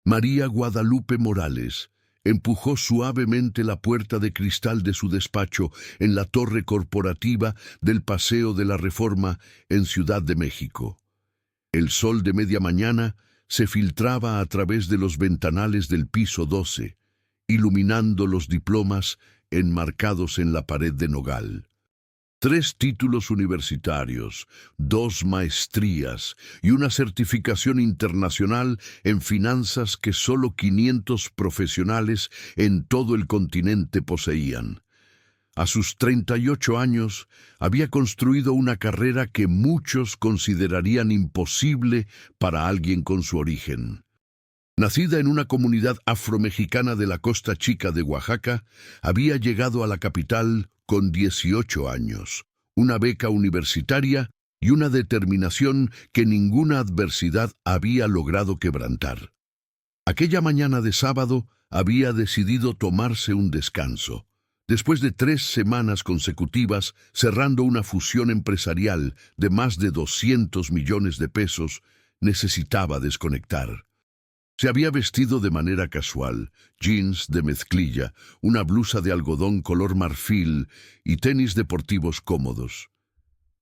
María Guadalupe Morales empujó suavemente la puerta de cristal de su despacho en la torre corporativa del Paseo de la Reforma en Ciudad de México. El sol de media mañana se filtraba a través de los ventanales del piso 12, iluminando los diplomas enmarcados en la pared de nogal. 3 títulos universitarios, 2 maestrías y una certificación internacional en finanzas que solo 500 profesionales en todo el continente poseían. A sus 38 años, había construido una carrera que muchos considerarían imposible para alguien con su origen. Nacida en una comunidad afromexicana de la Costa Chica de Oaxaca, había llegado a la capital con 18 años, una beca universitaria y una determinación que ninguna adversidad había logrado quebrantar. Aquella mañana de sábado había decidido tomarse un descanso. Después de 3 semanas consecutivas cerrando una fusión empresarial de más de 200 millones de pesos, necesitaba desconectar. Se había vestido de manera casual, jeans de mezclilla, una blusa de algodón color marfil y tenis deportivos cómodos.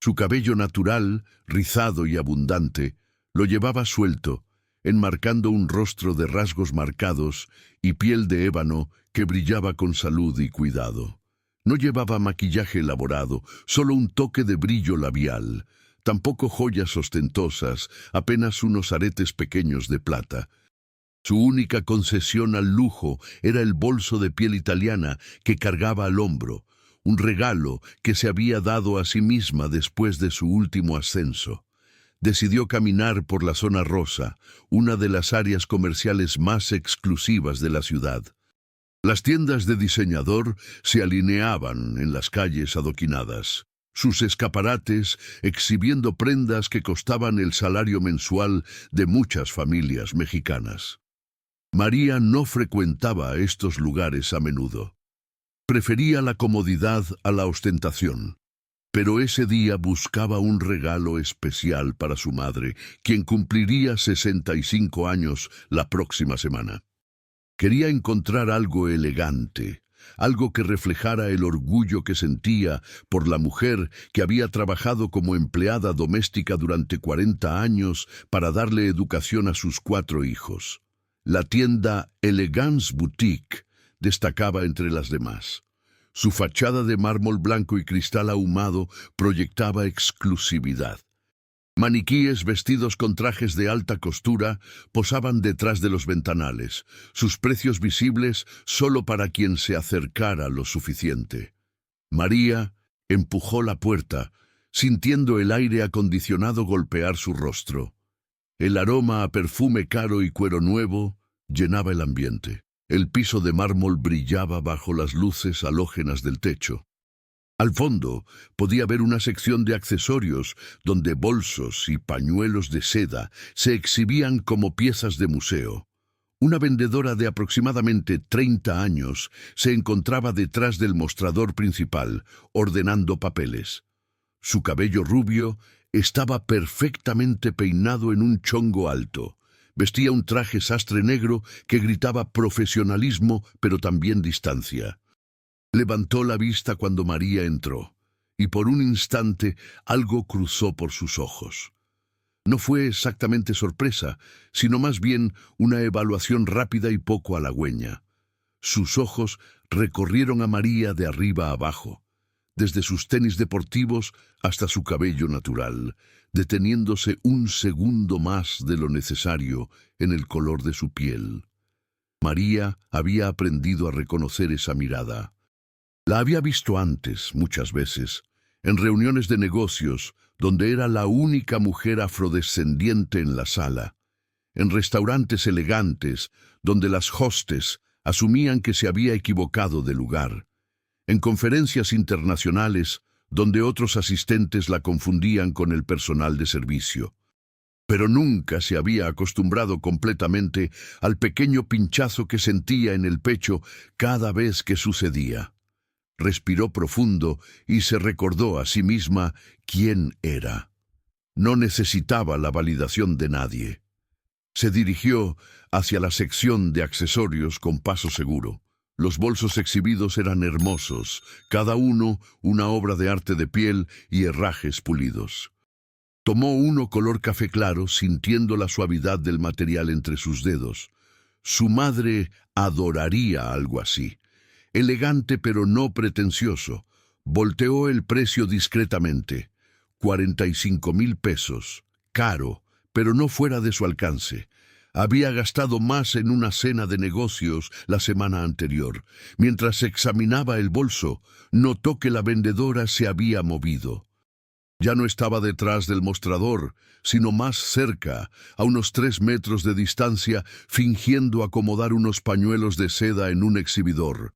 Su cabello natural, rizado y abundante, lo llevaba suelto, enmarcando un rostro de rasgos marcados y piel de ébano que brillaba con salud y cuidado. No llevaba maquillaje elaborado, solo un toque de brillo labial, tampoco joyas ostentosas, apenas unos aretes pequeños de plata. Su única concesión al lujo era el bolso de piel italiana que cargaba al hombro, un regalo que se había dado a sí misma después de su último ascenso. Decidió caminar por la zona rosa, una de las áreas comerciales más exclusivas de la ciudad. Las tiendas de diseñador se alineaban en las calles adoquinadas, sus escaparates exhibiendo prendas que costaban el salario mensual de muchas familias mexicanas. María no frecuentaba estos lugares a menudo. Prefería la comodidad a la ostentación. Pero ese día buscaba un regalo especial para su madre, quien cumpliría 65 años la próxima semana. Quería encontrar algo elegante, algo que reflejara el orgullo que sentía por la mujer que había trabajado como empleada doméstica durante 40 años para darle educación a sus 4 hijos. La tienda Elegance Boutique destacaba entre las demás. Su fachada de mármol blanco y cristal ahumado proyectaba exclusividad. Maniquíes vestidos con trajes de alta costura posaban detrás de los ventanales, sus precios visibles solo para quien se acercara lo suficiente. María empujó la puerta, sintiendo el aire acondicionado golpear su rostro. El aroma a perfume caro y cuero nuevo llenaba el ambiente. El piso de mármol brillaba bajo las luces halógenas del techo. Al fondo podía ver una sección de accesorios donde bolsos y pañuelos de seda se exhibían como piezas de museo. Una vendedora de aproximadamente 30 años se encontraba detrás del mostrador principal, ordenando papeles. Su cabello rubio estaba perfectamente peinado en un chongo alto. Vestía un traje sastre negro que gritaba profesionalismo, pero también distancia. Levantó la vista cuando María entró, y por un instante algo cruzó por sus ojos. No fue exactamente sorpresa, sino más bien una evaluación rápida y poco halagüeña. Sus ojos recorrieron a María de arriba a abajo, desde sus tenis deportivos hasta su cabello natural, deteniéndose un segundo más de lo necesario en el color de su piel. María había aprendido a reconocer esa mirada. La había visto antes, muchas veces, en reuniones de negocios, donde era la única mujer afrodescendiente en la sala, en restaurantes elegantes, donde las hostes asumían que se había equivocado de lugar, en conferencias internacionales, donde otros asistentes la confundían con el personal de servicio. Pero nunca se había acostumbrado completamente al pequeño pinchazo que sentía en el pecho cada vez que sucedía. Respiró profundo y se recordó a sí misma quién era. No necesitaba la validación de nadie. Se dirigió hacia la sección de accesorios con paso seguro. Los bolsos exhibidos eran hermosos, cada uno una obra de arte de piel y herrajes pulidos. Tomó uno color café claro, sintiendo la suavidad del material entre sus dedos. Su madre adoraría algo así. Elegante pero no pretencioso. Volteó el precio discretamente. 45,000 pesos. Caro, pero no fuera de su alcance. Había gastado más en una cena de negocios la semana anterior. Mientras examinaba el bolso, notó que la vendedora se había movido. Ya no estaba detrás del mostrador, sino más cerca, a unos 3 metros de distancia, fingiendo acomodar unos pañuelos de seda en un exhibidor.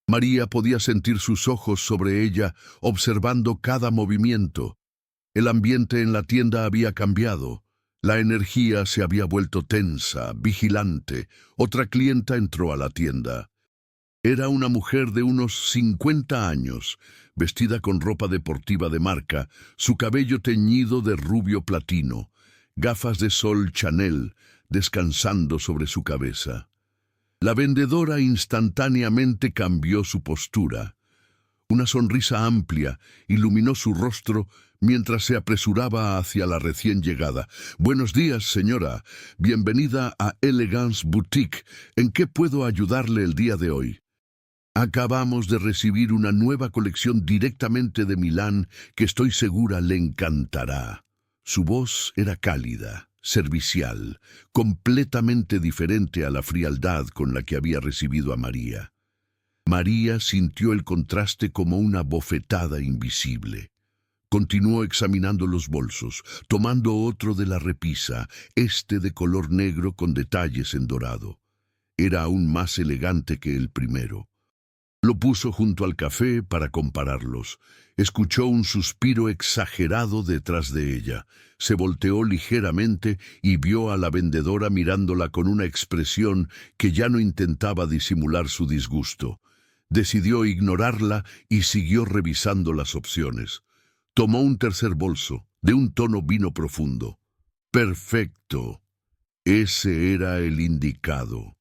María podía sentir sus ojos sobre ella, observando cada movimiento. El ambiente en la tienda había cambiado. La energía se había vuelto tensa, vigilante. Otra clienta entró a la tienda. Era una mujer de unos 50 años, vestida con ropa deportiva de marca, su cabello teñido de rubio platino, gafas de sol Chanel descansando sobre su cabeza. La vendedora instantáneamente cambió su postura. Una sonrisa amplia iluminó su rostro mientras se apresuraba hacia la recién llegada. «Buenos días, señora. Bienvenida a Elegance Boutique. ¿En qué puedo ayudarle el día de hoy?» «Acabamos de recibir una nueva colección directamente de Milán que estoy segura le encantará». Su voz era cálida, servicial, completamente diferente a la frialdad con la que había recibido a María. María sintió el contraste como una bofetada invisible. Continuó examinando los bolsos, tomando otro de la repisa, este de color negro con detalles en dorado. Era aún más elegante que el primero. Lo puso junto al café para compararlos. Escuchó un suspiro exagerado detrás de ella. Se volteó ligeramente y vio a la vendedora mirándola con una expresión que ya no intentaba disimular su disgusto. Decidió ignorarla y siguió revisando las opciones. Tomó un tercer bolso, de un tono vino profundo. Perfecto. Ese era el indicado.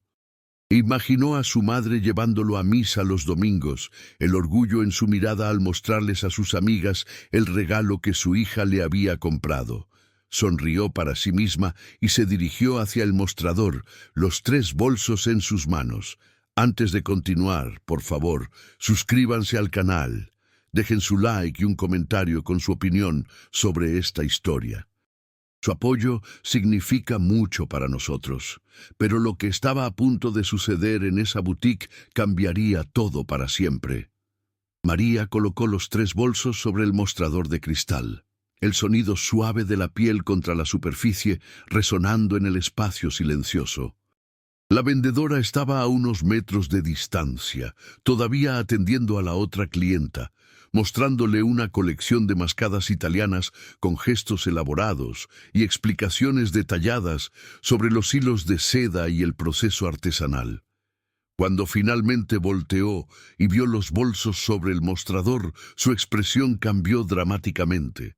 Imaginó a su madre llevándolo a misa los domingos, el orgullo en su mirada al mostrarles a sus amigas el regalo que su hija le había comprado. Sonrió para sí misma y se dirigió hacia el mostrador, los 3 bolsos en sus manos. Antes de continuar, por favor, suscríbanse al canal. Dejen su like y un comentario con su opinión sobre esta historia. Su apoyo significa mucho para nosotros, pero lo que estaba a punto de suceder en esa boutique cambiaría todo para siempre. María colocó los 3 bolsos sobre el mostrador de cristal. El sonido suave de la piel contra la superficie resonando en el espacio silencioso. La vendedora estaba a unos metros de distancia, todavía atendiendo a la otra clienta, mostrándole una colección de mascadas italianas con gestos elaborados y explicaciones detalladas sobre los hilos de seda y el proceso artesanal. Cuando finalmente volteó y vio los bolsos sobre el mostrador, su expresión cambió dramáticamente.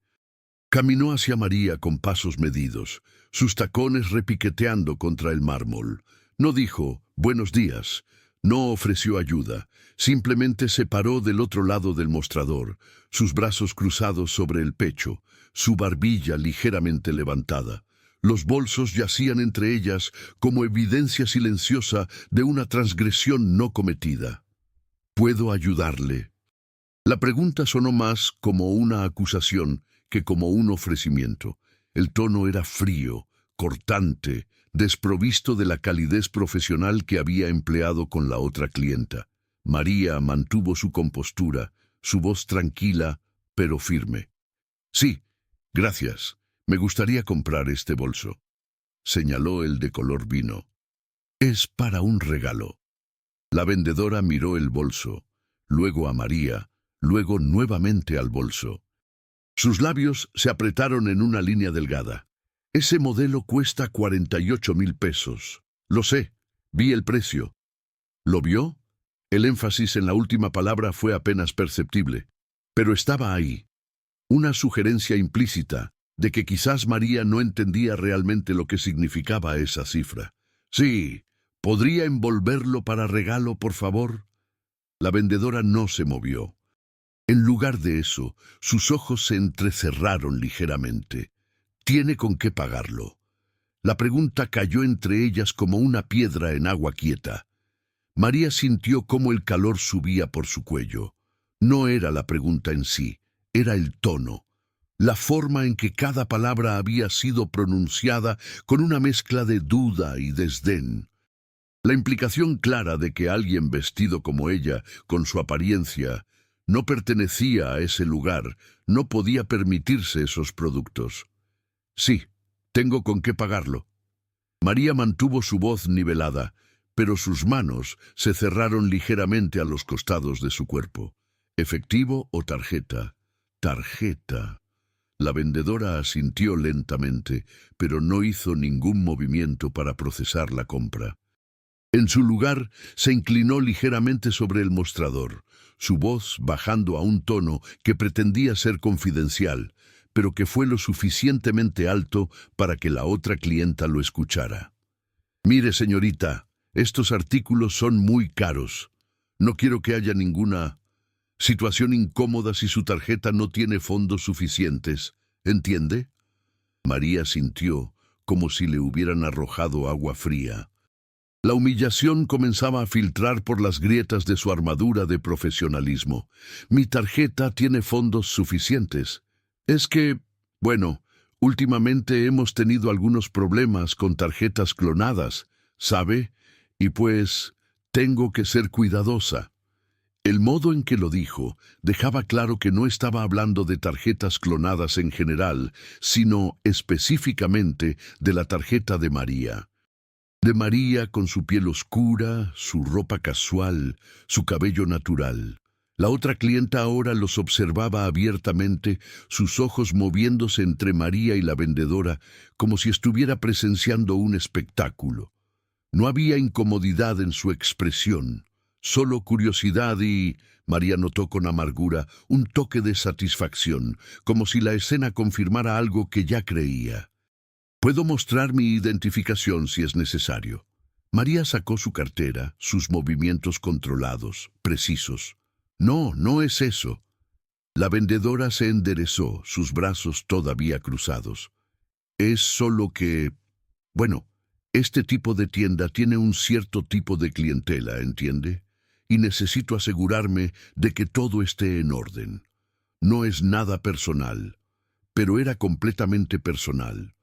Caminó hacia María con pasos medidos, sus tacones repiqueteando contra el mármol. No dijo «buenos días», no ofreció ayuda, simplemente se paró del otro lado del mostrador, sus brazos cruzados sobre el pecho, su barbilla ligeramente levantada. Los bolsos yacían entre ellas como evidencia silenciosa de una transgresión no cometida. «¿Puedo ayudarle?» La pregunta sonó más como una acusación que como un ofrecimiento. El tono era frío, cortante, desprovisto de la calidez profesional que había empleado con la otra clienta. María mantuvo su compostura, su voz tranquila, pero firme. «Sí, gracias. Me gustaría comprar este bolso», señaló el de color vino. «Es para un regalo». La vendedora miró el bolso, luego a María, luego nuevamente al bolso. Sus labios se apretaron en una línea delgada. «Ese modelo cuesta 48,000 pesos. Lo sé, vi el precio». ¿Lo vio? El énfasis en la última palabra fue apenas perceptible, pero estaba ahí. Una sugerencia implícita, de que quizás María no entendía realmente lo que significaba esa cifra. Sí, ¿podría envolverlo para regalo, por favor? La vendedora no se movió. En lugar de eso, sus ojos se entrecerraron ligeramente. Tiene con qué pagarlo. La pregunta cayó entre ellas como una piedra en agua quieta. María sintió cómo el calor subía por su cuello. No era la pregunta en sí, era el tono, la forma en que cada palabra había sido pronunciada con una mezcla de duda y desdén. La implicación clara de que alguien vestido como ella, con su apariencia, no pertenecía a ese lugar, no podía permitirse esos productos. Sí, tengo con qué pagarlo. María mantuvo su voz nivelada, pero sus manos se cerraron ligeramente a los costados de su cuerpo. ¿Efectivo o tarjeta? Tarjeta. La vendedora asintió lentamente, pero no hizo ningún movimiento para procesar la compra. En su lugar, se inclinó ligeramente sobre el mostrador, su voz bajando a un tono que pretendía ser confidencial, pero que fue lo suficientemente alto para que la otra clienta lo escuchara. Mire, señorita, estos artículos son muy caros. No quiero que haya ninguna situación incómoda si su tarjeta no tiene fondos suficientes. ¿Entiende? María sintió como si le hubieran arrojado agua fría. La humillación comenzaba a filtrar por las grietas de su armadura de profesionalismo. Mi tarjeta tiene fondos suficientes. Es que, bueno, últimamente hemos tenido algunos problemas con tarjetas clonadas, ¿sabe? Y pues, tengo que ser cuidadosa. El modo en que lo dijo dejaba claro que no estaba hablando de tarjetas clonadas en general, sino específicamente de la tarjeta de María. De María con su piel oscura, su ropa casual, su cabello natural. La otra clienta ahora los observaba abiertamente, sus ojos moviéndose entre María y la vendedora, como si estuviera presenciando un espectáculo. No había incomodidad en su expresión, solo curiosidad y, María notó con amargura, un toque de satisfacción, como si la escena confirmara algo que ya creía. Puedo mostrar mi identificación si es necesario. María sacó su cartera, sus movimientos controlados, precisos. No, no es eso. La vendedora se enderezó, sus brazos todavía cruzados. Es solo que, bueno, este tipo de tienda tiene un cierto tipo de clientela, ¿entiende? Y necesito asegurarme de que todo esté en orden. No es nada personal, pero era completamente personal.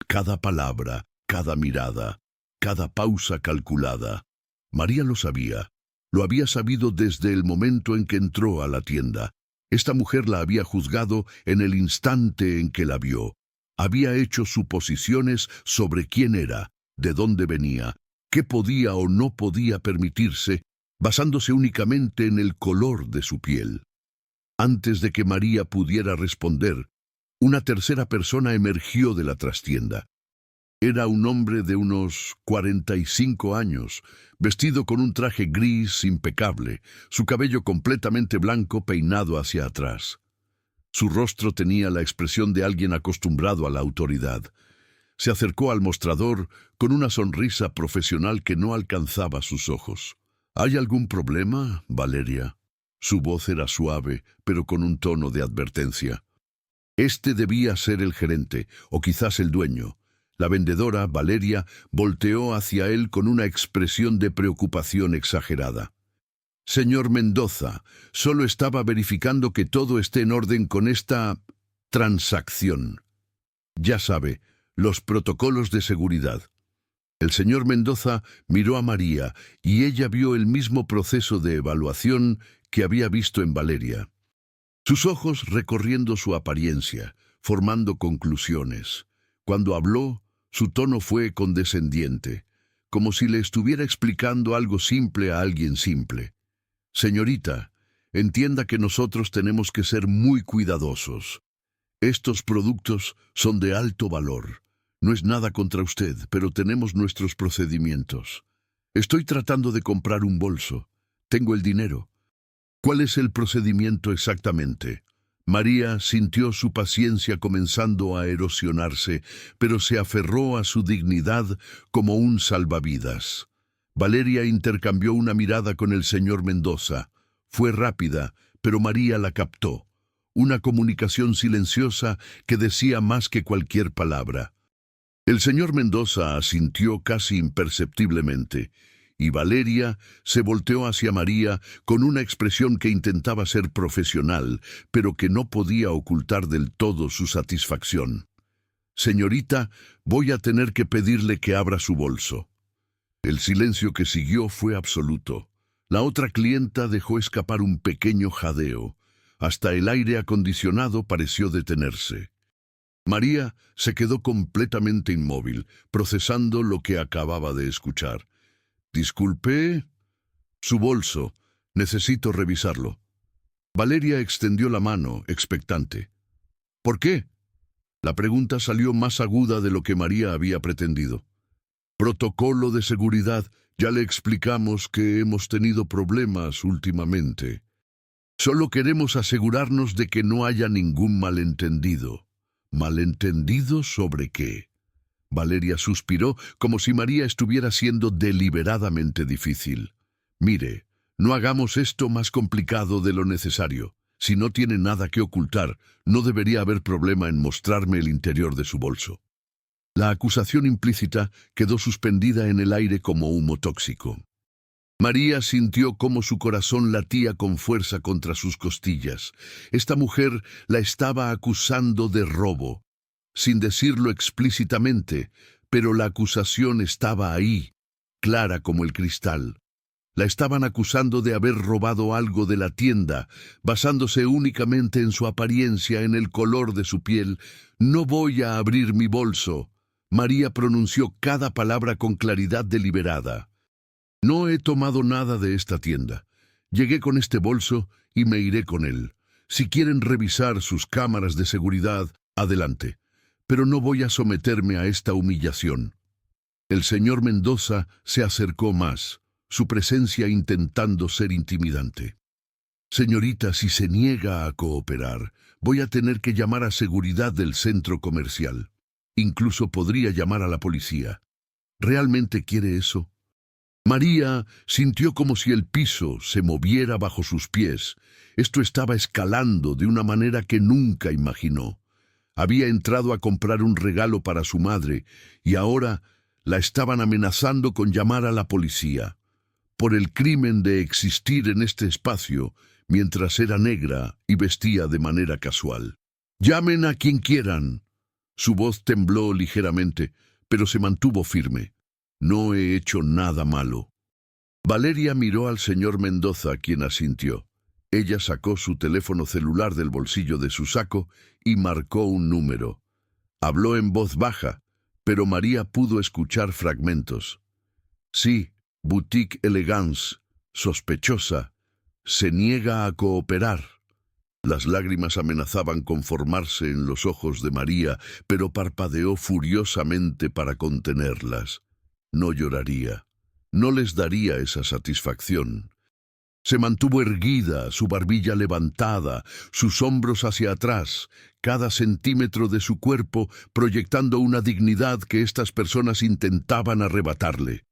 Cada palabra, cada mirada, cada pausa calculada. María lo sabía. Lo había sabido desde el momento en que entró a la tienda. Esta mujer la había juzgado en el instante en que la vio. Había hecho suposiciones sobre quién era, de dónde venía, qué podía o no podía permitirse, basándose únicamente en el color de su piel. Antes de que María pudiera responder, una tercera persona emergió de la trastienda. Era un hombre de unos 45 años, vestido con un traje gris impecable, su cabello completamente blanco peinado hacia atrás. Su rostro tenía la expresión de alguien acostumbrado a la autoridad. Se acercó al mostrador con una sonrisa profesional que no alcanzaba sus ojos. ¿Hay algún problema, Valeria? Su voz era suave, pero con un tono de advertencia. Este debía ser el gerente, o quizás el dueño. La vendedora, Valeria, volteó hacia él con una expresión de preocupación exagerada. Señor Mendoza, solo estaba verificando que todo esté en orden con esta transacción. Ya sabe, los protocolos de seguridad. El señor Mendoza miró a María y ella vio el mismo proceso de evaluación que había visto en Valeria. Sus ojos recorriendo su apariencia, formando conclusiones. Cuando habló, su tono fue condescendiente, como si le estuviera explicando algo simple a alguien simple. Señorita, entienda que nosotros tenemos que ser muy cuidadosos. Estos productos son de alto valor. No es nada contra usted, pero tenemos nuestros procedimientos. Estoy tratando de comprar un bolso. Tengo el dinero. ¿Cuál es el procedimiento exactamente? María sintió su paciencia comenzando a erosionarse, pero se aferró a su dignidad como un salvavidas. Valeria intercambió una mirada con el señor Mendoza. Fue rápida, pero María la captó. Una comunicación silenciosa que decía más que cualquier palabra. El señor Mendoza asintió casi imperceptiblemente, y Valeria se volteó hacia María con una expresión que intentaba ser profesional, pero que no podía ocultar del todo su satisfacción. «Señorita, voy a tener que pedirle que abra su bolso». El silencio que siguió fue absoluto. La otra clienta dejó escapar un pequeño jadeo. Hasta el aire acondicionado pareció detenerse. María se quedó completamente inmóvil, procesando lo que acababa de escuchar. «Disculpe, su bolso. Necesito revisarlo». Valeria extendió la mano, expectante. «¿Por qué?». La pregunta salió más aguda de lo que María había pretendido. «Protocolo de seguridad. Ya le explicamos que hemos tenido problemas últimamente. Solo queremos asegurarnos de que no haya ningún malentendido». «¿Malentendido sobre qué?». Valeria suspiró como si María estuviera siendo deliberadamente difícil. «Mire, no hagamos esto más complicado de lo necesario. Si no tiene nada que ocultar, no debería haber problema en mostrarme el interior de su bolso». La acusación implícita quedó suspendida en el aire como humo tóxico. María sintió cómo su corazón latía con fuerza contra sus costillas. Esta mujer la estaba acusando de robo, sin decirlo explícitamente, pero la acusación estaba ahí, clara como el cristal. La estaban acusando de haber robado algo de la tienda, basándose únicamente en su apariencia, en el color de su piel. «No voy a abrir mi bolso». María pronunció cada palabra con claridad deliberada. «No he tomado nada de esta tienda. Llegué con este bolso y me iré con él. Si quieren revisar sus cámaras de seguridad, adelante. Pero no voy a someterme a esta humillación». El señor Mendoza se acercó más, su presencia intentando ser intimidante. «Señorita, si se niega a cooperar, voy a tener que llamar a seguridad del centro comercial. Incluso podría llamar a la policía. ¿Realmente quiere eso?». María sintió como si el piso se moviera bajo sus pies. Esto estaba escalando de una manera que nunca imaginó. Había entrado a comprar un regalo para su madre y ahora la estaban amenazando con llamar a la policía por el crimen de existir en este espacio mientras era negra y vestía de manera casual. «Llamen a quien quieran». Su voz tembló ligeramente, pero se mantuvo firme. «No he hecho nada malo». Valeria miró al señor Mendoza, quien asintió. Ella sacó su teléfono celular del bolsillo de su saco y marcó un número. Habló en voz baja, pero María pudo escuchar fragmentos. «Sí, Boutique Elegance, sospechosa, se niega a cooperar». Las lágrimas amenazaban con formarse en los ojos de María, pero parpadeó furiosamente para contenerlas. No lloraría. No les daría esa satisfacción. Se mantuvo erguida, su barbilla levantada, sus hombros hacia atrás, cada centímetro de su cuerpo proyectando una dignidad que estas personas intentaban arrebatarle.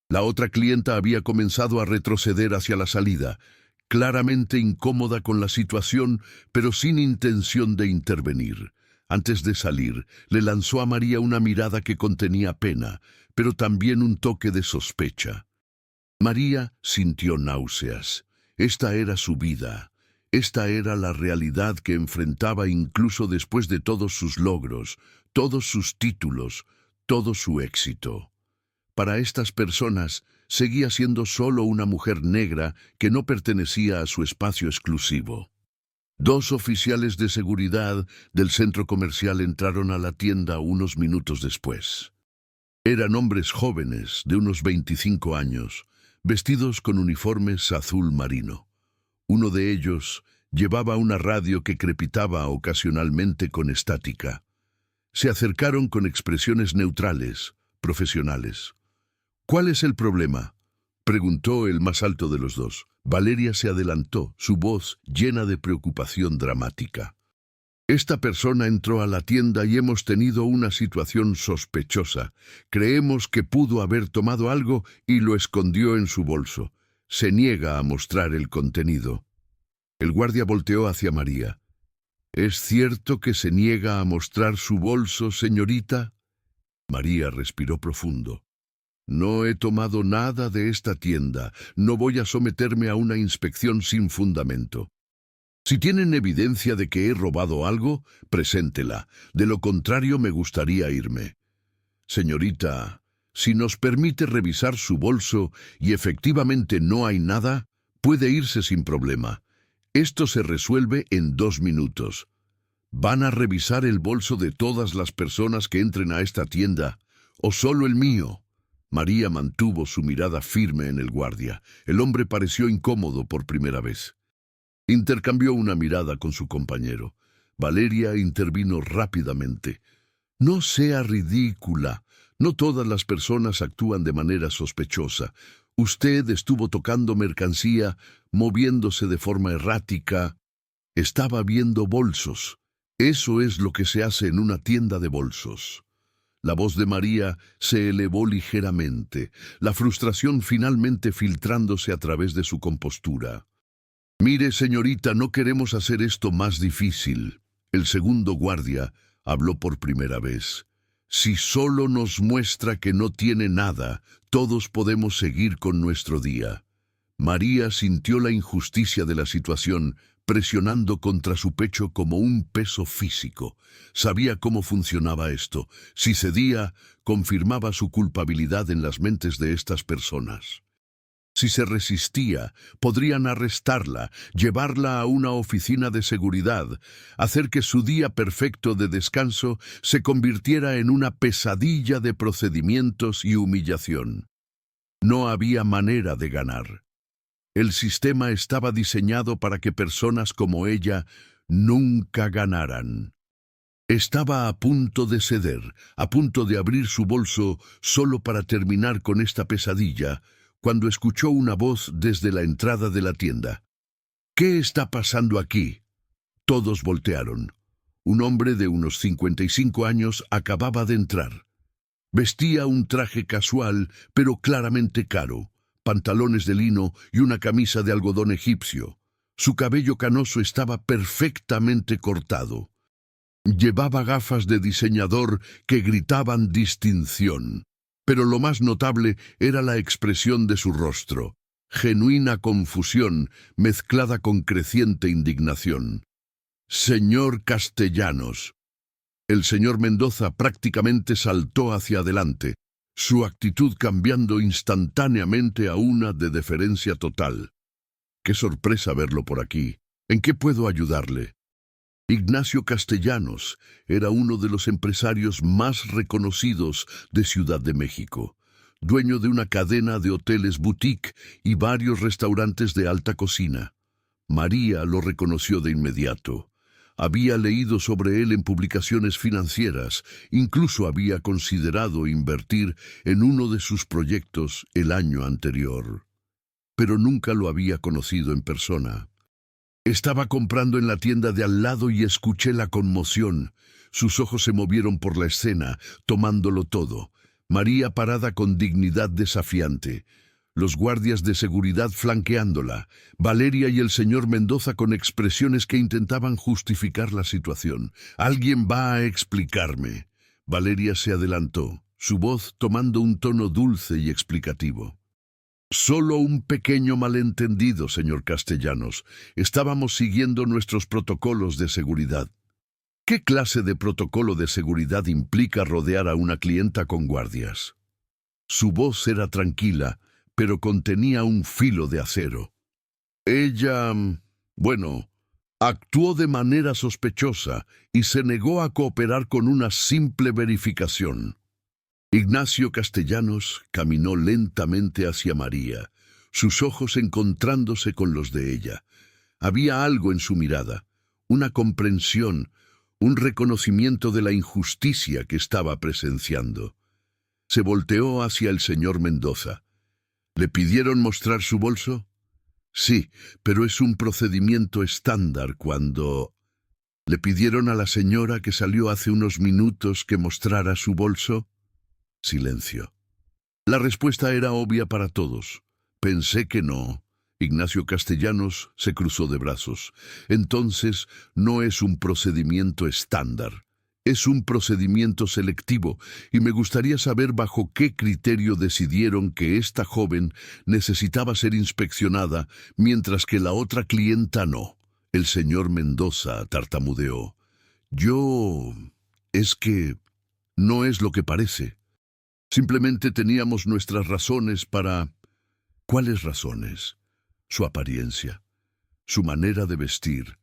La otra clienta había comenzado a retroceder hacia la salida, claramente incómoda con la situación, pero sin intención de intervenir. Antes de salir, le lanzó a María una mirada que contenía pena, pero también un toque de sospecha. María sintió náuseas. Esta era su vida. Esta era la realidad que enfrentaba incluso después de todos sus logros, todos sus títulos, todo su éxito. Para estas personas, seguía siendo solo una mujer negra que no pertenecía a su espacio exclusivo. 2 oficiales de seguridad del centro comercial entraron a la tienda unos minutos después. Eran hombres jóvenes, de unos 25 años, vestidos con uniformes azul marino. Uno de ellos llevaba una radio que crepitaba ocasionalmente con estática. Se acercaron con expresiones neutrales, profesionales. «¿Cuál es el problema?». preguntó el más alto de los dos. Valeria se adelantó, su voz llena de preocupación dramática. Esta persona entró a la tienda y hemos tenido una situación sospechosa. Creemos que pudo haber tomado algo y lo escondió en su bolso. Se niega a mostrar el contenido. El guardia volteó hacia María. ¿Es cierto que se niega a mostrar su bolso, señorita? María respiró profundo. No he tomado nada de esta tienda. No voy a someterme a una inspección sin fundamento. Si tienen evidencia de que he robado algo, preséntela. De lo contrario, me gustaría irme. Señorita, si nos permite revisar su bolso y efectivamente no hay nada, puede irse sin problema. Esto se resuelve en 2 minutos. ¿Van a revisar el bolso de todas las personas que entren a esta tienda, o solo el mío? María mantuvo su mirada firme en el guardia. El hombre pareció incómodo por primera vez. Intercambió una mirada con su compañero. Valeria intervino rápidamente. No sea ridícula. No todas las personas actúan de manera sospechosa. Usted estuvo tocando mercancía, moviéndose de forma errática. Estaba viendo bolsos. Eso es lo que se hace en una tienda de bolsos. La voz de María se elevó ligeramente, la frustración finalmente filtrándose a través de su compostura. Mire, señorita, no queremos hacer esto más difícil. El segundo guardia habló por primera vez. Si solo nos muestra que no tiene nada, todos podemos seguir con nuestro día. María sintió la injusticia de la situación, presionando contra su pecho como un peso físico. Sabía cómo funcionaba esto. Si cedía, confirmaba su culpabilidad en las mentes de estas personas. Si se resistía, podrían arrestarla, llevarla a una oficina de seguridad, hacer que su día perfecto de descanso se convirtiera en una pesadilla de procedimientos y humillación. No había manera de ganar. El sistema estaba diseñado para que personas como ella nunca ganaran. Estaba a punto de ceder, a punto de abrir su bolso solo para terminar con esta pesadilla, cuando escuchó una voz desde la entrada de la tienda. ¿Qué está pasando aquí? Todos voltearon. Un hombre de unos 55 años acababa de entrar. Vestía un traje casual, pero claramente caro, pantalones de lino y una camisa de algodón egipcio. Su cabello canoso estaba perfectamente cortado. Llevaba gafas de diseñador que gritaban distinción. Pero lo más notable era la expresión de su rostro, genuina confusión mezclada con creciente indignación. «Señor Castellanos». El señor Mendoza prácticamente saltó hacia adelante, su actitud cambiando instantáneamente a una de deferencia total. «Qué sorpresa verlo por aquí. ¿En qué puedo ayudarle?» Ignacio Castellanos era uno de los empresarios más reconocidos de Ciudad de México, dueño de una cadena de hoteles boutique y varios restaurantes de alta cocina. María lo reconoció de inmediato. Había leído sobre él en publicaciones financieras, incluso había considerado invertir en uno de sus proyectos el año anterior. Pero nunca lo había conocido en persona. Estaba comprando en la tienda de al lado y escuché la conmoción. Sus ojos se movieron por la escena, tomándolo todo. María parada con dignidad desafiante. Los guardias de seguridad flanqueándola. Valeria y el señor Mendoza con expresiones que intentaban justificar la situación. «Alguien va a explicarme». Valeria se adelantó, su voz tomando un tono dulce y explicativo. «Solo un pequeño malentendido, señor Castellanos. Estábamos siguiendo nuestros protocolos de seguridad». ¿Qué clase de protocolo de seguridad implica rodear a una clienta con guardias? Su voz era tranquila, pero contenía un filo de acero. Ella, actuó de manera sospechosa y se negó a cooperar con una simple verificación. Ignacio Castellanos caminó lentamente hacia María, sus ojos encontrándose con los de ella. Había algo en su mirada, una comprensión, un reconocimiento de la injusticia que estaba presenciando. Se volteó hacia el señor Mendoza. ¿Le pidieron mostrar su bolso? Sí, pero es un procedimiento estándar cuando... ¿Le pidieron a la señora que salió hace unos minutos que mostrara su bolso? Silencio. La respuesta era obvia para todos. Pensé que no. Ignacio Castellanos se cruzó de brazos. Entonces, no es un procedimiento estándar. Es un procedimiento selectivo, y me gustaría saber bajo qué criterio decidieron que esta joven necesitaba ser inspeccionada, mientras que la otra clienta no. El señor Mendoza tartamudeó. Es que no es lo que parece. Simplemente teníamos nuestras razones para... ¿Cuáles razones? Su apariencia, su manera de vestir,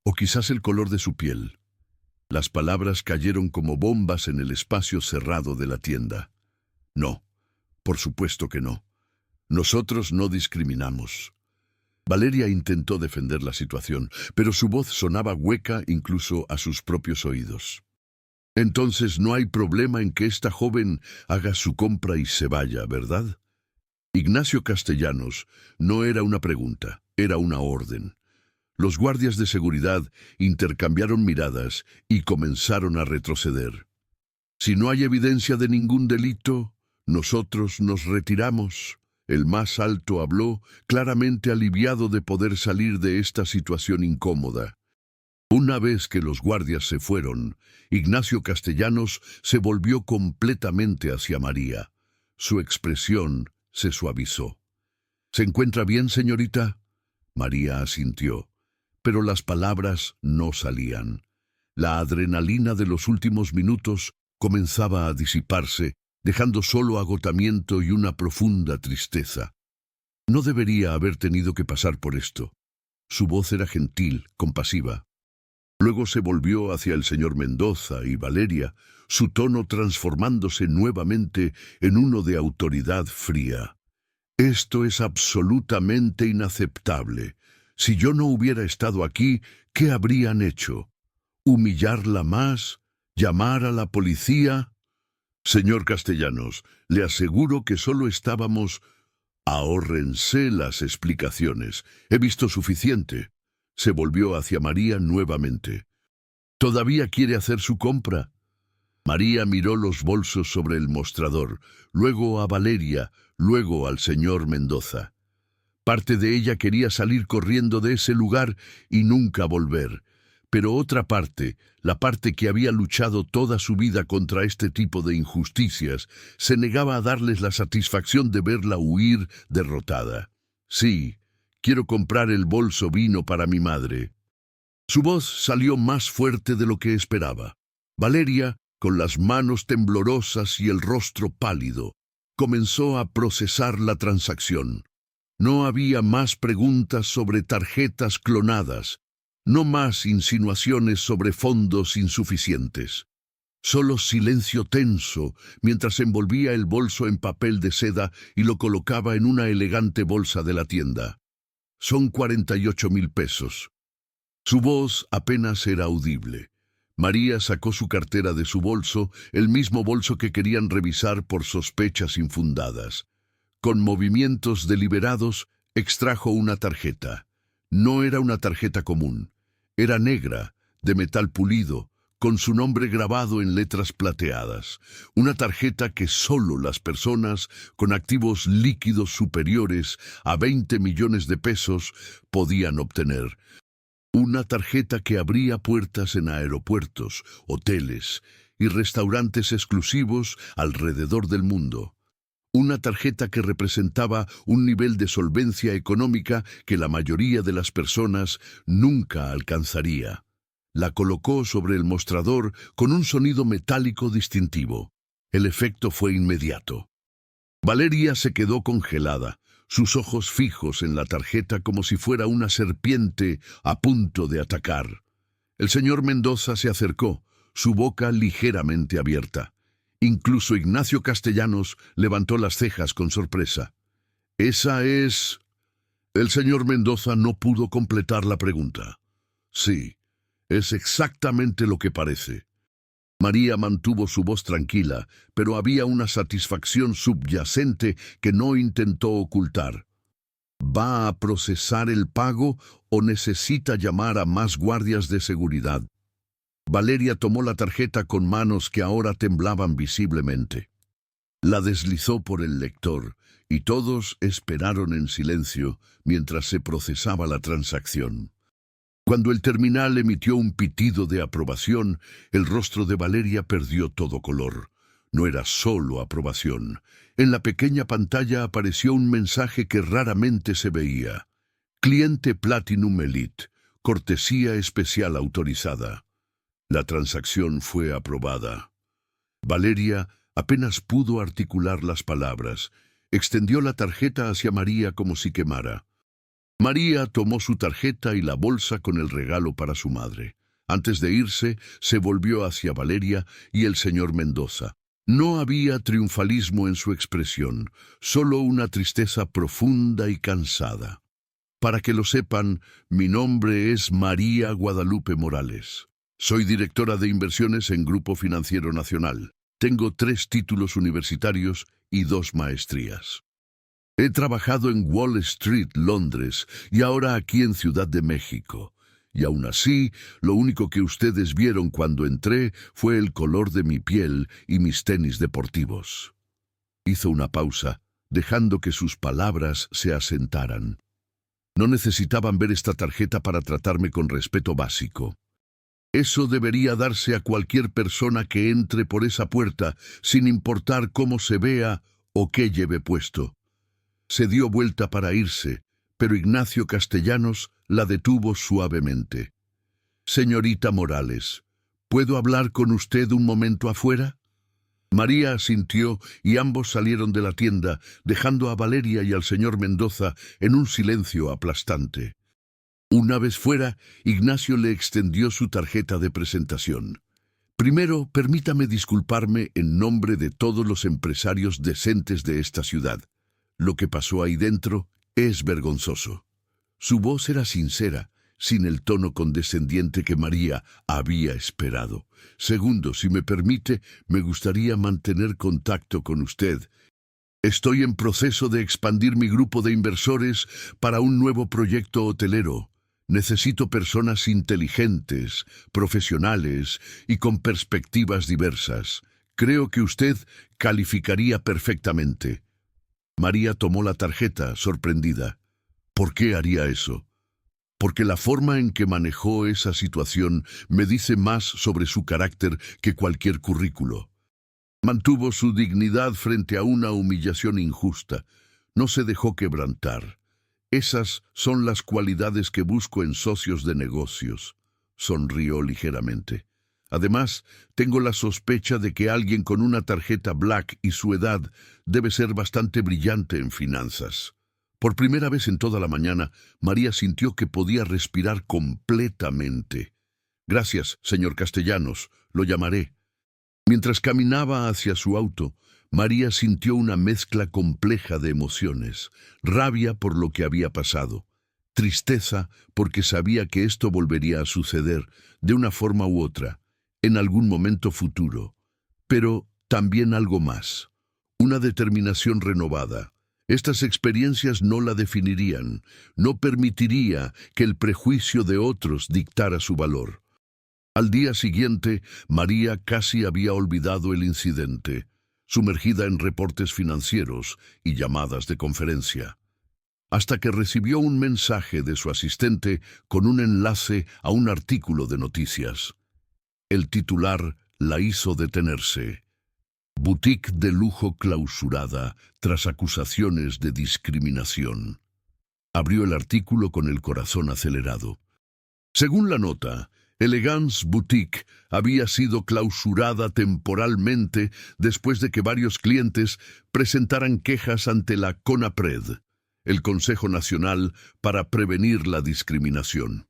o quizás el color de su piel. Las palabras cayeron como bombas en el espacio cerrado de la tienda. No, por supuesto que no. Nosotros no discriminamos. Valeria intentó defender la situación, pero su voz sonaba hueca incluso a sus propios oídos. Entonces no hay problema en que esta joven haga su compra y se vaya, ¿verdad? Ignacio Castellanos no era una pregunta, era una orden. Los guardias de seguridad intercambiaron miradas y comenzaron a retroceder. Si no hay evidencia de ningún delito, nosotros nos retiramos. El más alto habló, claramente aliviado de poder salir de esta situación incómoda. Una vez que los guardias se fueron, Ignacio Castellanos se volvió completamente hacia María. Su expresión se suavizó. ¿Se encuentra bien, señorita? María asintió, pero las palabras no salían. La adrenalina de los últimos minutos comenzaba a disiparse, dejando solo agotamiento y una profunda tristeza. No debería haber tenido que pasar por esto. Su voz era gentil, compasiva. Luego se volvió hacia el señor Mendoza y Valeria, su tono transformándose nuevamente en uno de autoridad fría. Esto es absolutamente inaceptable. Si yo no hubiera estado aquí, ¿qué habrían hecho? ¿Humillarla más? ¿Llamar a la policía? Señor Castellanos, le aseguro que solo estábamos... Ahórrense las explicaciones. He visto suficiente. Se volvió hacia María nuevamente. ¿Todavía quiere hacer su compra? María miró los bolsos sobre el mostrador, luego a Valeria, luego al señor Mendoza. Parte de ella quería salir corriendo de ese lugar y nunca volver, pero otra parte, la parte que había luchado toda su vida contra este tipo de injusticias, se negaba a darles la satisfacción de verla huir derrotada. Sí, quiero comprar el bolso vino para mi madre. Su voz salió más fuerte de lo que esperaba. Valeria, con las manos temblorosas y el rostro pálido, comenzó a procesar la transacción. No había más preguntas sobre tarjetas clonadas, no más insinuaciones sobre fondos insuficientes. Solo silencio tenso mientras envolvía el bolso en papel de seda y lo colocaba en una elegante bolsa de la tienda. Son 48,000 pesos. Su voz apenas era audible. María sacó su cartera de su bolso, el mismo bolso que querían revisar por sospechas infundadas. Con movimientos deliberados, extrajo una tarjeta. No era una tarjeta común. Era negra, de metal pulido, con su nombre grabado en letras plateadas. Una tarjeta que solo las personas con activos líquidos superiores a 20 millones de pesos podían obtener. Una tarjeta que abría puertas en aeropuertos, hoteles y restaurantes exclusivos alrededor del mundo. Una tarjeta que representaba un nivel de solvencia económica que la mayoría de las personas nunca alcanzaría. La colocó sobre el mostrador con un sonido metálico distintivo. El efecto fue inmediato. Valeria se quedó congelada, sus ojos fijos en la tarjeta como si fuera una serpiente a punto de atacar. El señor Mendoza se acercó, su boca ligeramente abierta. Incluso Ignacio Castellanos levantó las cejas con sorpresa. «¿Esa es...?» El señor Mendoza no pudo completar la pregunta. «Sí, es exactamente lo que parece». María mantuvo su voz tranquila, pero había una satisfacción subyacente que no intentó ocultar. ¿Va a procesar el pago o necesita llamar a más guardias de seguridad? Valeria tomó la tarjeta con manos que ahora temblaban visiblemente. La deslizó por el lector y todos esperaron en silencio mientras se procesaba la transacción. Cuando el terminal emitió un pitido de aprobación, el rostro de Valeria perdió todo color. No era solo aprobación. En la pequeña pantalla apareció un mensaje que raramente se veía. Cliente Platinum Elite, cortesía especial autorizada. La transacción fue aprobada. Valeria apenas pudo articular las palabras. Extendió la tarjeta hacia María como si quemara. María tomó su tarjeta y la bolsa con el regalo para su madre. Antes de irse, se volvió hacia Valeria y el señor Mendoza. No había triunfalismo en su expresión, solo una tristeza profunda y cansada. Para que lo sepan, mi nombre es María Guadalupe Morales. Soy directora de inversiones en Grupo Financiero Nacional. Tengo 3 títulos universitarios y 2 maestrías. He trabajado en Wall Street, Londres, y ahora aquí en Ciudad de México. Y aún así, lo único que ustedes vieron cuando entré fue el color de mi piel y mis tenis deportivos. Hizo una pausa, dejando que sus palabras se asentaran. No necesitaban ver esta tarjeta para tratarme con respeto básico. Eso debería darse a cualquier persona que entre por esa puerta, sin importar cómo se vea o qué lleve puesto. Se dio vuelta para irse, pero Ignacio Castellanos la detuvo suavemente. Señorita Morales, ¿puedo hablar con usted un momento afuera? María asintió y ambos salieron de la tienda, dejando a Valeria y al señor Mendoza en un silencio aplastante. Una vez fuera, Ignacio le extendió su tarjeta de presentación. Primero, permítame disculparme en nombre de todos los empresarios decentes de esta ciudad. Lo que pasó ahí dentro es vergonzoso. Su voz era sincera, sin el tono condescendiente que María había esperado. Segundo, si me permite, me gustaría mantener contacto con usted. Estoy en proceso de expandir mi grupo de inversores para un nuevo proyecto hotelero. Necesito personas inteligentes, profesionales y con perspectivas diversas. Creo que usted calificaría perfectamente. María tomó la tarjeta, sorprendida. ¿Por qué haría eso? Porque la forma en que manejó esa situación me dice más sobre su carácter que cualquier currículo. Mantuvo su dignidad frente a una humillación injusta. No se dejó quebrantar. Esas son las cualidades que busco en socios de negocios. Sonrió ligeramente. Además, tengo la sospecha de que alguien con una tarjeta Black y su edad debe ser bastante brillante en finanzas. Por primera vez en toda la mañana, María sintió que podía respirar completamente. Gracias, señor Castellanos, lo llamaré. Mientras caminaba hacia su auto, María sintió una mezcla compleja de emociones, rabia por lo que había pasado, tristeza porque sabía que esto volvería a suceder de una forma u otra, en algún momento futuro, pero también algo más, una determinación renovada. Estas experiencias no la definirían, no permitiría que el prejuicio de otros dictara su valor. Al día siguiente, María casi había olvidado el incidente, sumergida en reportes financieros y llamadas de conferencia, hasta que recibió un mensaje de su asistente con un enlace a un artículo de noticias. El titular la hizo detenerse. Boutique de lujo clausurada tras acusaciones de discriminación. Abrió el artículo con el corazón acelerado. Según la nota, Elegance Boutique había sido clausurada temporalmente después de que varios clientes presentaran quejas ante la CONAPRED, el Consejo Nacional para Prevenir la Discriminación.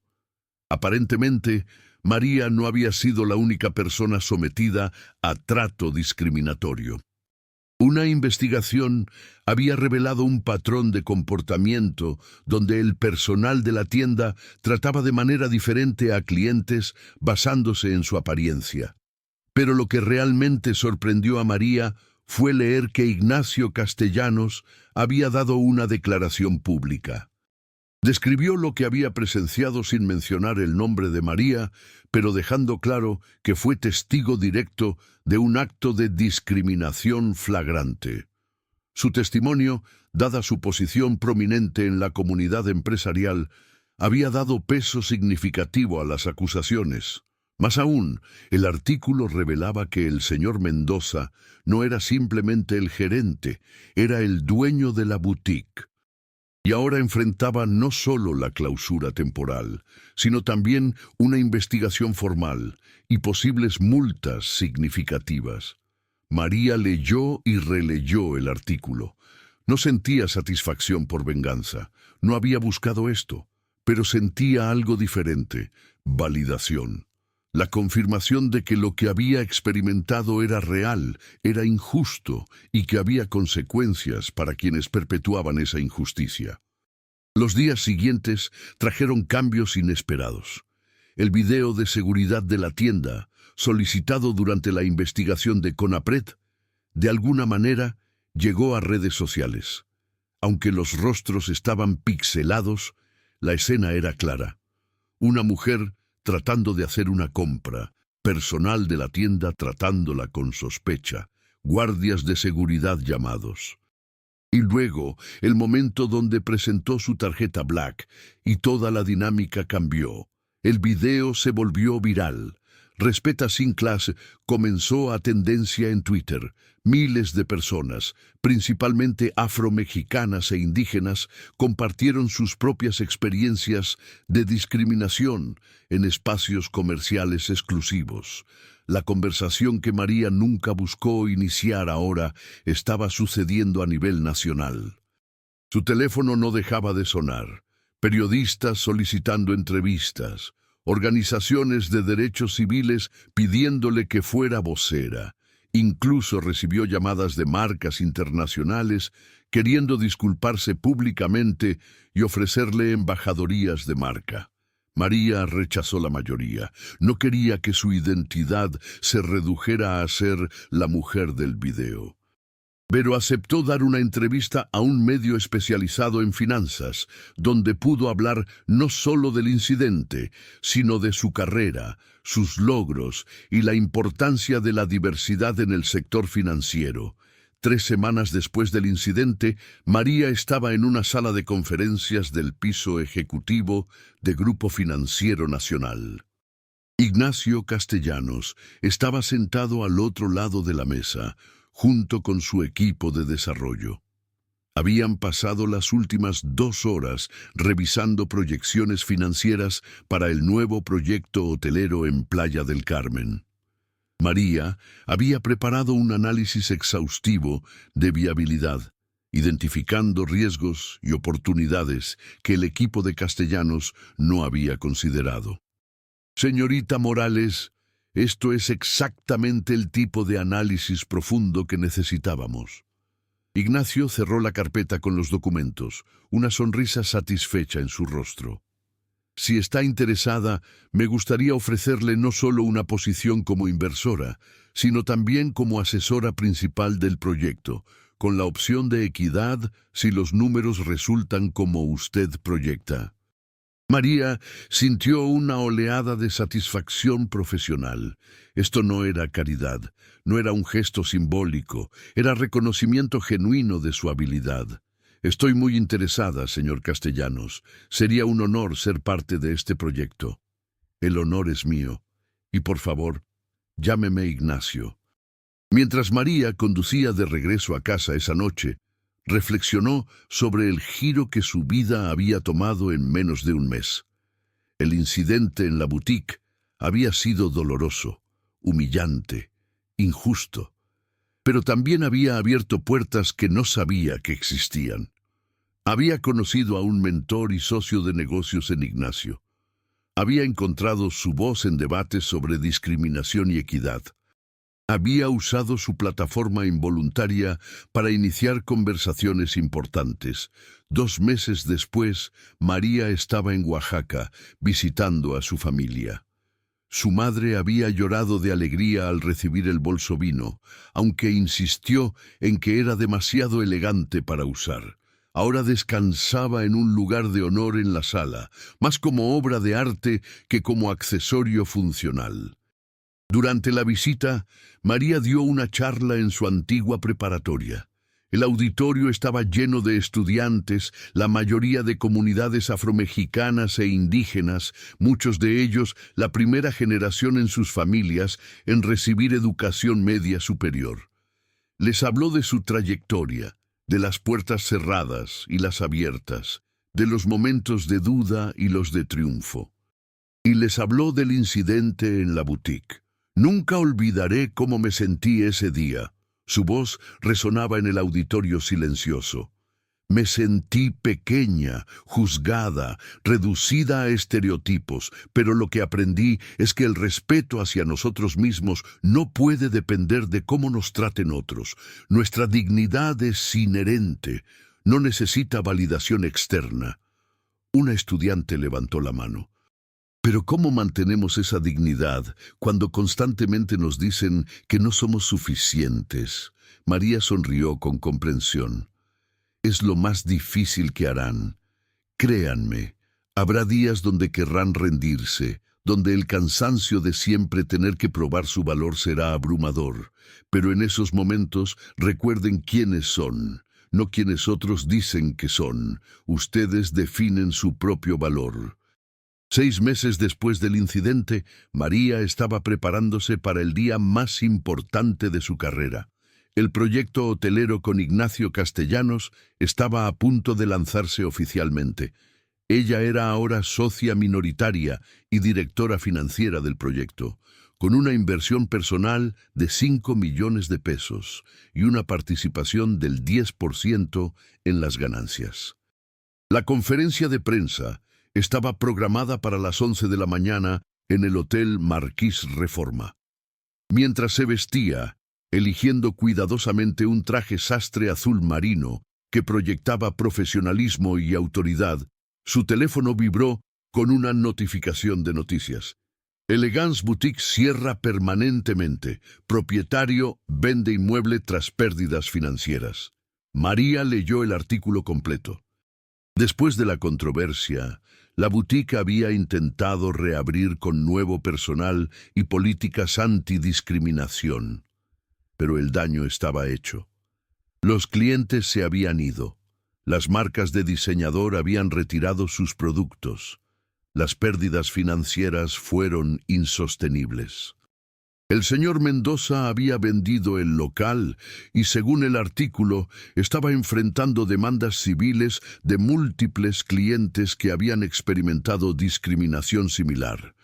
Aparentemente, María no había sido la única persona sometida a trato discriminatorio. Una investigación había revelado un patrón de comportamiento donde el personal de la tienda trataba de manera diferente a clientes basándose en su apariencia. Pero lo que realmente sorprendió a María fue leer que Ignacio Castellanos había dado una declaración pública. Describió lo que había presenciado sin mencionar el nombre de María, pero dejando claro que fue testigo directo de un acto de discriminación flagrante. Su testimonio, dada su posición prominente en la comunidad empresarial, había dado peso significativo a las acusaciones. Más aún, el artículo revelaba que el señor Mendoza no era simplemente el gerente, era el dueño de la boutique. Y ahora enfrentaba no solo la clausura temporal, sino también una investigación formal y posibles multas significativas. María leyó y releyó el artículo. No sentía satisfacción por venganza, no había buscado esto, pero sentía algo diferente: validación. La confirmación de que lo que había experimentado era real, era injusto y que había consecuencias para quienes perpetuaban esa injusticia. Los días siguientes trajeron cambios inesperados. El video de seguridad de la tienda, solicitado durante la investigación de CONAPRED, de alguna manera llegó a redes sociales. Aunque los rostros estaban pixelados, la escena era clara. Una mujer tratando de hacer una compra, personal de la tienda tratándola con sospecha, guardias de seguridad llamados. Y luego, el momento donde presentó su tarjeta Black y toda la dinámica cambió. El video se volvió viral. Respeta Sin Clase comenzó a tendencia en Twitter. Miles de personas, principalmente afromexicanas e indígenas, compartieron sus propias experiencias de discriminación en espacios comerciales exclusivos. La conversación que María nunca buscó iniciar ahora estaba sucediendo a nivel nacional. Su teléfono no dejaba de sonar. Periodistas solicitando entrevistas, organizaciones de derechos civiles pidiéndole que fuera vocera. Incluso recibió llamadas de marcas internacionales queriendo disculparse públicamente y ofrecerle embajadorías de marca. María rechazó la mayoría. No quería que su identidad se redujera a ser la mujer del video. Pero aceptó dar una entrevista a un medio especializado en finanzas, donde pudo hablar no solo del incidente, sino de su carrera, sus logros y la importancia de la diversidad en el sector financiero. 3 semanas después del incidente, María estaba en una sala de conferencias del piso ejecutivo de Grupo Financiero Nacional. Ignacio Castellanos estaba sentado al otro lado de la mesa, junto con su equipo de desarrollo. Habían pasado las últimas 2 horas revisando proyecciones financieras para el nuevo proyecto hotelero en Playa del Carmen. María había preparado un análisis exhaustivo de viabilidad, identificando riesgos y oportunidades que el equipo de Castellanos no había considerado. Señorita Morales, esto es exactamente el tipo de análisis profundo que necesitábamos. Ignacio cerró la carpeta con los documentos, una sonrisa satisfecha en su rostro. Si está interesada, me gustaría ofrecerle no solo una posición como inversora, sino también como asesora principal del proyecto, con la opción de equidad si los números resultan como usted proyecta. María sintió una oleada de satisfacción profesional. Esto no era caridad, no era un gesto simbólico, era reconocimiento genuino de su habilidad. Estoy muy interesada, señor Castellanos. Sería un honor ser parte de este proyecto. El honor es mío. Y por favor, llámeme Ignacio. Mientras María conducía de regreso a casa esa noche, reflexionó sobre el giro que su vida había tomado en menos de un mes. El incidente en la boutique había sido doloroso, humillante, injusto, pero también había abierto puertas que no sabía que existían. Había conocido a un mentor y socio de negocios en Ignacio. Había encontrado su voz en debates sobre discriminación y equidad. Había usado su plataforma involuntaria para iniciar conversaciones importantes. 2 meses después, María estaba en Oaxaca, visitando a su familia. Su madre había llorado de alegría al recibir el bolso vino, aunque insistió en que era demasiado elegante para usar. Ahora descansaba en un lugar de honor en la sala, más como obra de arte que como accesorio funcional. Durante la visita, María dio una charla en su antigua preparatoria. El auditorio estaba lleno de estudiantes, la mayoría de comunidades afromexicanas e indígenas, muchos de ellos la primera generación en sus familias en recibir educación media superior. Les habló de su trayectoria, de las puertas cerradas y las abiertas, de los momentos de duda y los de triunfo. Y les habló del incidente en la boutique. Nunca olvidaré cómo me sentí ese día. Su voz resonaba en el auditorio silencioso. Me sentí pequeña, juzgada, reducida a estereotipos, pero lo que aprendí es que el respeto hacia nosotros mismos no puede depender de cómo nos traten otros. Nuestra dignidad es inherente, no necesita validación externa. Una estudiante levantó la mano. Pero ¿cómo mantenemos esa dignidad cuando constantemente nos dicen que no somos suficientes? María sonrió con comprensión. Es lo más difícil que harán. Créanme, habrá días donde querrán rendirse, donde el cansancio de siempre tener que probar su valor será abrumador. Pero en esos momentos recuerden quiénes son, no quienes otros dicen que son. Ustedes definen su propio valor. 6 meses después del incidente, María estaba preparándose para el día más importante de su carrera. El proyecto hotelero con Ignacio Castellanos estaba a punto de lanzarse oficialmente. Ella era ahora socia minoritaria y directora financiera del proyecto, con una inversión personal de 5 millones de pesos y una participación del 10% en las ganancias. La conferencia de prensa estaba programada para las 11 de la mañana en el Hotel Marquis Reforma. Mientras se vestía, eligiendo cuidadosamente un traje sastre azul marino que proyectaba profesionalismo y autoridad, su teléfono vibró con una notificación de noticias. Elegance Boutique cierra permanentemente. Propietario vende inmueble tras pérdidas financieras. María leyó el artículo completo. Después de la controversia, la boutique había intentado reabrir con nuevo personal y políticas antidiscriminación, pero el daño estaba hecho. Los clientes se habían ido, las marcas de diseñador habían retirado sus productos, las pérdidas financieras fueron insostenibles. El señor Mendoza había vendido el local y, según el artículo, estaba enfrentando demandas civiles de múltiples clientes que habían experimentado discriminación similar.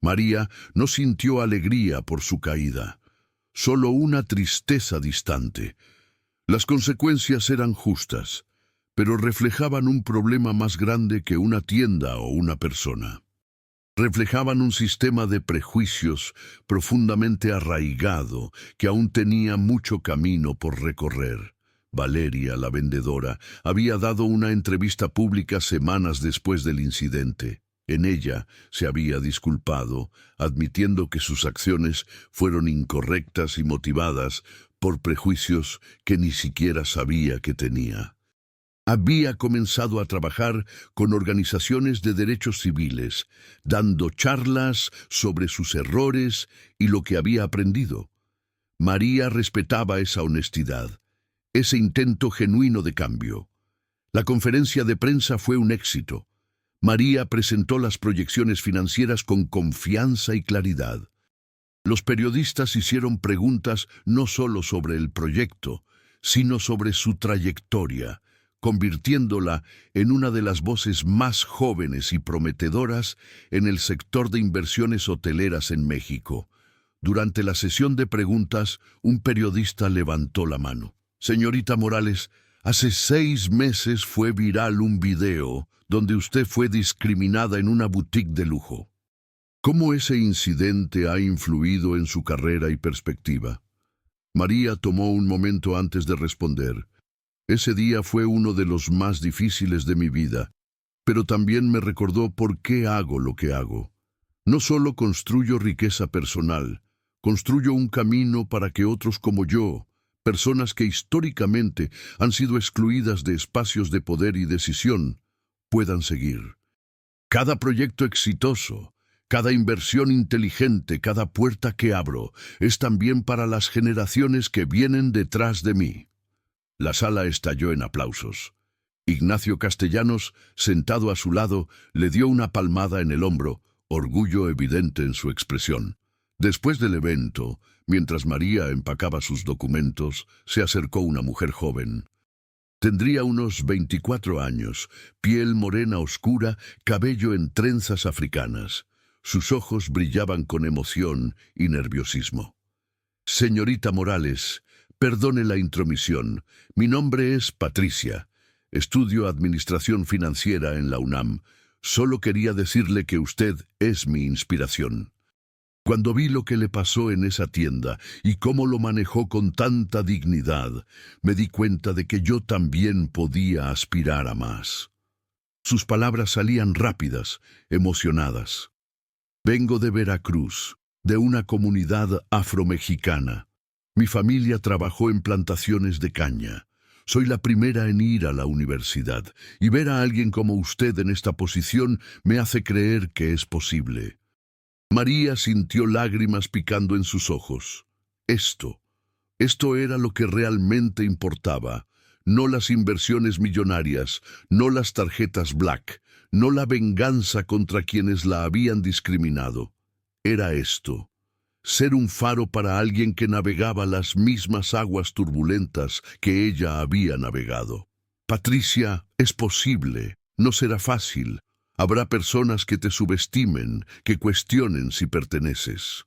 María no sintió alegría por su caída, solo una tristeza distante. Las consecuencias eran justas, pero reflejaban un problema más grande que una tienda o una persona. Reflejaban un sistema de prejuicios profundamente arraigado que aún tenía mucho camino por recorrer. Valeria, la vendedora, había dado una entrevista pública semanas después del incidente. En ella se había disculpado, admitiendo que sus acciones fueron incorrectas y motivadas por prejuicios que ni siquiera sabía que tenía. Había comenzado a trabajar con organizaciones de derechos civiles, dando charlas sobre sus errores y lo que había aprendido. María respetaba esa honestidad, ese intento genuino de cambio. La conferencia de prensa fue un éxito. María presentó las proyecciones financieras con confianza y claridad. Los periodistas hicieron preguntas no solo sobre el proyecto, sino sobre su trayectoria, convirtiéndola en una de las voces más jóvenes y prometedoras en el sector de inversiones hoteleras en México. Durante la sesión de preguntas, un periodista levantó la mano. Señorita Morales, hace 6 meses fue viral un video donde usted fue discriminada en una boutique de lujo. ¿Cómo ese incidente ha influido en su carrera y perspectiva? María tomó un momento antes de responder. Ese día fue uno de los más difíciles de mi vida, pero también me recordó por qué hago lo que hago. No solo construyo riqueza personal, construyo un camino para que otros como yo, personas que históricamente han sido excluidas de espacios de poder y decisión, puedan seguir. Cada proyecto exitoso, cada inversión inteligente, cada puerta que abro, es también para las generaciones que vienen detrás de mí. La sala estalló en aplausos. Ignacio Castellanos, sentado a su lado, le dio una palmada en el hombro, orgullo evidente en su expresión. Después del evento, mientras María empacaba sus documentos, se acercó una mujer joven. Tendría unos 24 años, piel morena oscura, cabello en trenzas africanas. Sus ojos brillaban con emoción y nerviosismo. Señorita Morales, perdone la intromisión. Mi nombre es Patricia. Estudio Administración Financiera en la UNAM. Solo quería decirle que usted es mi inspiración. Cuando vi lo que le pasó en esa tienda y cómo lo manejó con tanta dignidad, me di cuenta de que yo también podía aspirar a más. Sus palabras salían rápidas, emocionadas. Vengo de Veracruz, de una comunidad afromexicana. Mi familia trabajó en plantaciones de caña. Soy la primera en ir a la universidad, y ver a alguien como usted en esta posición me hace creer que es posible. María sintió lágrimas picando en sus ojos. Esto era lo que realmente importaba, no las inversiones millonarias, no las tarjetas Black, no la venganza contra quienes la habían discriminado. Era esto. Ser un faro para alguien que navegaba las mismas aguas turbulentas que ella había navegado. Patricia, es posible, no será fácil. Habrá personas que te subestimen, que cuestionen si perteneces.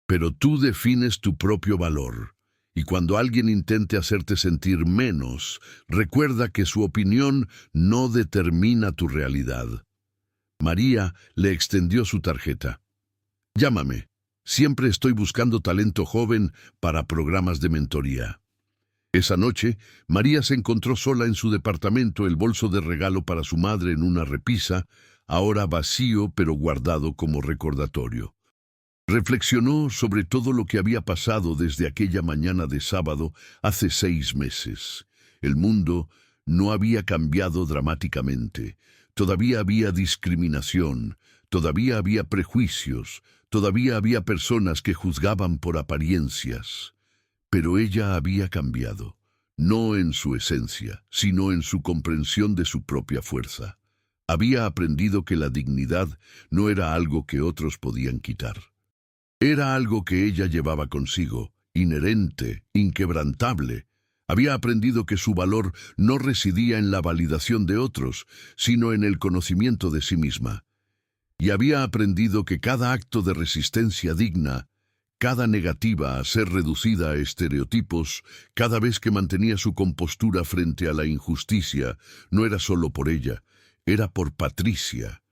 Pero tú defines tu propio valor, y cuando alguien intente hacerte sentir menos, recuerda que su opinión no determina tu realidad. María le extendió su tarjeta. Llámame. Siempre estoy buscando talento joven para programas de mentoría. Esa noche, María se encontró sola en su departamento, el bolso de regalo para su madre en una repisa, ahora vacío pero guardado como recordatorio. Reflexionó sobre todo lo que había pasado desde aquella mañana de sábado hace 6 meses. El mundo no había cambiado dramáticamente. Todavía había discriminación, todavía había prejuicios, todavía había personas que juzgaban por apariencias. Pero ella había cambiado, no en su esencia, sino en su comprensión de su propia fuerza. Había aprendido que la dignidad no era algo que otros podían quitar. Era algo que ella llevaba consigo, inherente, inquebrantable. Había aprendido que su valor no residía en la validación de otros, sino en el conocimiento de sí misma. Y había aprendido que cada acto de resistencia digna, cada negativa a ser reducida a estereotipos, cada vez que mantenía su compostura frente a la injusticia, no era solo por ella, era por Patricia.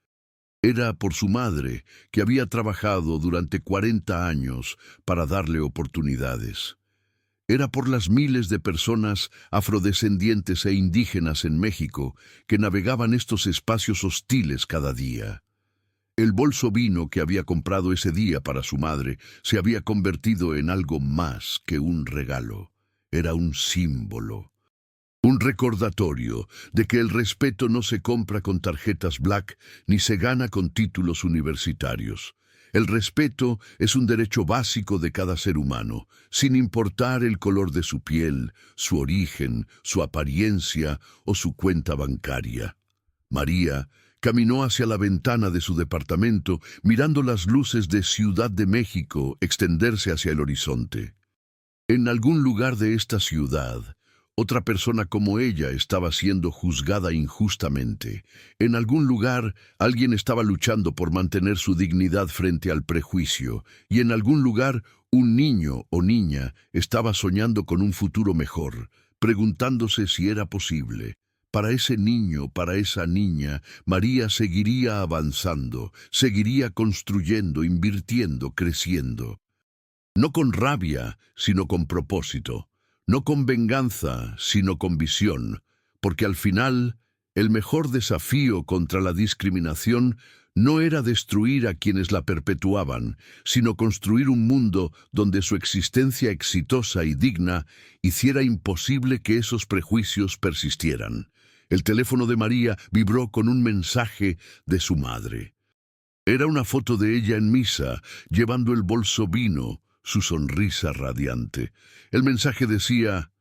Era por su madre, que había trabajado durante 40 años para darle oportunidades. Era por las miles de personas afrodescendientes e indígenas en México que navegaban estos espacios hostiles cada día. El bolso vino que había comprado ese día para su madre se había convertido en algo más que un regalo. Era un símbolo. Un recordatorio de que el respeto no se compra con tarjetas Black ni se gana con títulos universitarios. El respeto es un derecho básico de cada ser humano, sin importar el color de su piel, su origen, su apariencia o su cuenta bancaria. María caminó hacia la ventana de su departamento, mirando las luces de Ciudad de México extenderse hacia el horizonte. En algún lugar de esta ciudad, otra persona como ella estaba siendo juzgada injustamente. En algún lugar, alguien estaba luchando por mantener su dignidad frente al prejuicio, y en algún lugar, un niño o niña estaba soñando con un futuro mejor, preguntándose si era posible. Para ese niño, para esa niña, María seguiría avanzando, seguiría construyendo, invirtiendo, creciendo. No con rabia, sino con propósito. No con venganza, sino con visión. Porque al final, el mejor desafío contra la discriminación no era destruir a quienes la perpetuaban, sino construir un mundo donde su existencia exitosa y digna hiciera imposible que esos prejuicios persistieran. El teléfono de María vibró con un mensaje de su madre. Era una foto de ella en misa, llevando el bolso vino, su sonrisa radiante. El mensaje decía: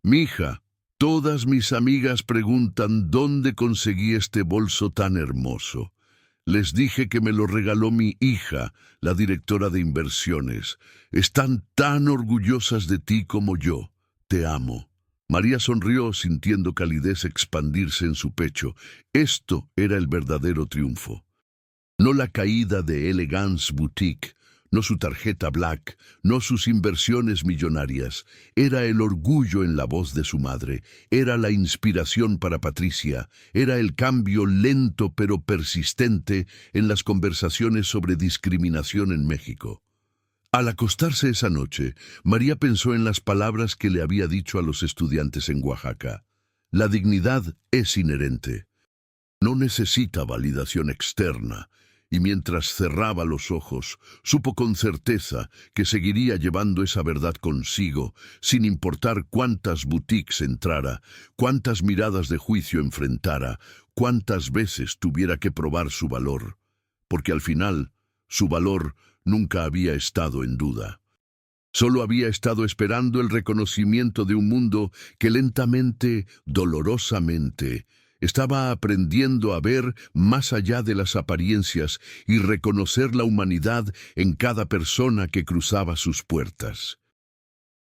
«Mija, todas mis amigas preguntan dónde conseguí este bolso tan hermoso. Les dije que me lo regaló mi hija, la directora de inversiones. Están tan orgullosas de ti como yo. Te amo». María sonrió, sintiendo calidez expandirse en su pecho. Esto era el verdadero triunfo. No la caída de Elegance Boutique, no su tarjeta Black, no sus inversiones millonarias. Era el orgullo en la voz de su madre, era la inspiración para Patricia, era el cambio lento pero persistente en las conversaciones sobre discriminación en México. Al acostarse esa noche, María pensó en las palabras que le había dicho a los estudiantes en Oaxaca. La dignidad es inherente. No necesita validación externa. Y mientras cerraba los ojos, supo con certeza que seguiría llevando esa verdad consigo, sin importar cuántas boutiques entrara, cuántas miradas de juicio enfrentara, cuántas veces tuviera que probar su valor, porque al final, su valor nunca había estado en duda. Solo había estado esperando el reconocimiento de un mundo que lentamente, dolorosamente, estaba aprendiendo a ver más allá de las apariencias y reconocer la humanidad en cada persona que cruzaba sus puertas.